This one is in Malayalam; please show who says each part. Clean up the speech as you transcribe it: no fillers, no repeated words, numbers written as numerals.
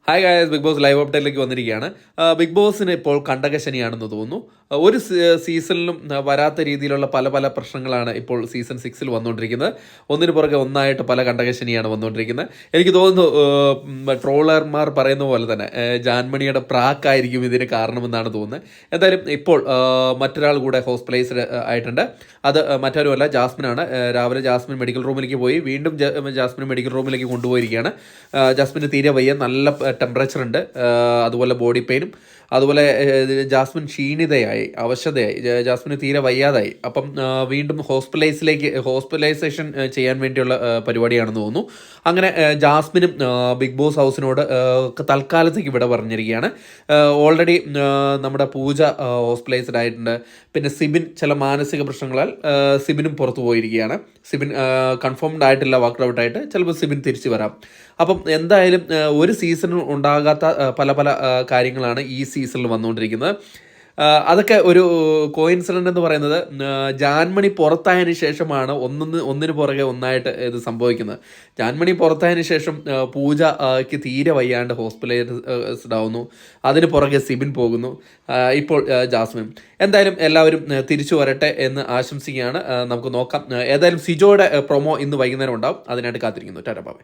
Speaker 1: Hi guys, big boss live അപ്ഡേറ്റിലേക്ക് വന്നിരിക്കുകയാണ്. ബിഗ് ബോസിന് ഇപ്പോൾ കണ്ടകശനിയാണെന്ന് തോന്നുന്നു. ഒരു സീസണിലും വരാത്ത രീതിയിലുള്ള പല പല പ്രശ്നങ്ങളാണ് ഇപ്പോൾ സീസൺ 6-ൽ വന്നുകൊണ്ടിരിക്കുന്നത്. ഒന്നിനു പുറകെ ഒന്നായിട്ട് പല കണ്ടകശനിയാണ് വന്നുകൊണ്ടിരിക്കുന്നത്. എനിക്ക് തോന്നുന്നു ട്രോളർമാർ പറയുന്ന പോലെ തന്നെ ജാൻമണിയുടെ പ്രാക്കായിരിക്കും ഇതിന് കാരണമെന്നാണ് തോന്നുന്നത്. എന്തായാലും ഇപ്പോൾ മറ്റൊരാൾ കൂടെ ഹോസ്പിറ്റലൈസ്ഡ് ആയിട്ടുണ്ട്. അത് മറ്റാരുമല്ല, ജാസ്മിനാണ്. രാവിലെ ജാസ്മിൻ മെഡിക്കൽ റൂമിലേക്ക് പോയി, വീണ്ടും ജാസ്മിൻ മെഡിക്കൽ റൂമിലേക്ക് കൊണ്ടുപോയിരിക്കുകയാണ്. ജാസ്മിന് തീരെ വയ്യ, നല്ല ടെമ്പറേച്ചർ ഉണ്ട്, അതുപോലെ ബോഡി പെയിനും, അതുപോലെ ജാസ്മിൻ ക്ഷീണിതയായി, അവശതയായി, ജാസ്മിന് തീരെ വയ്യാതായി. അപ്പം വീണ്ടും ഹോസ്പിറ്റലൈസേഷൻ ചെയ്യാൻ വേണ്ടിയുള്ള പരിപാടിയാണെന്ന് തോന്നുന്നു. അങ്ങനെ ജാസ്മിനും ബിഗ് ബോസ് ഹൗസിനോട് തൽക്കാലത്തേക്ക് ഇവിടെ പറഞ്ഞിരിക്കുകയാണ്. ഓൾറെഡി നമ്മുടെ പൂജ ഹോസ്പിറ്റലൈസ്ഡ് ആയിട്ടുണ്ട്. പിന്നെ സിബിൻ ചില മാനസിക പ്രശ്നങ്ങളാൽ സിബിനും പുറത്തു പോയിരിക്കുകയാണ്. സിബിൻ കൺഫേംഡ് ആയിട്ടില്ല, വർക്ക്ഡ് ഔട്ട് ആയിട്ട്. ചിലപ്പോൾ സിബിൻ തിരിച്ചു വരാം. അപ്പം എന്തായാലും ഒരു സീസണിൽ ഉണ്ടാകാത്ത പല പല കാര്യങ്ങളാണ് ഈ സീസണിൽ വന്നുകൊണ്ടിരിക്കുന്നത്. അതൊക്കെ ഒരു കോയിൻസിഡൻ്റ് എന്ന് പറയുന്നത് ജാൻമണി പുറത്തായതിനു ശേഷമാണ് ഒന്നിനു പുറകെ ഒന്നായിട്ട് ഇത് സംഭവിക്കുന്നത്. ജാൻമണി പുറത്തായതിനു ശേഷം പൂജയ്ക്ക് തീരെ വയ്യാണ്ട് ഹോസ്പിറ്റലൈസ്ഡ് ആവുന്നു. അതിന് പുറകെ സിബിൻ പോകുന്നു, ഇപ്പോൾ ജാസ്മിൻ. എന്തായാലും എല്ലാവരും തിരിച്ചു വരട്ടെ എന്ന് ആശംസിക്കുകയാണ്. നമുക്ക് നോക്കാം. ഏതായാലും സിജോയുടെ പ്രൊമോ ഇന്ന് വൈകുന്നേരം ഉണ്ടാവും. അതിനായിട്ട് കാത്തിരിക്കുന്നു. Tata bye.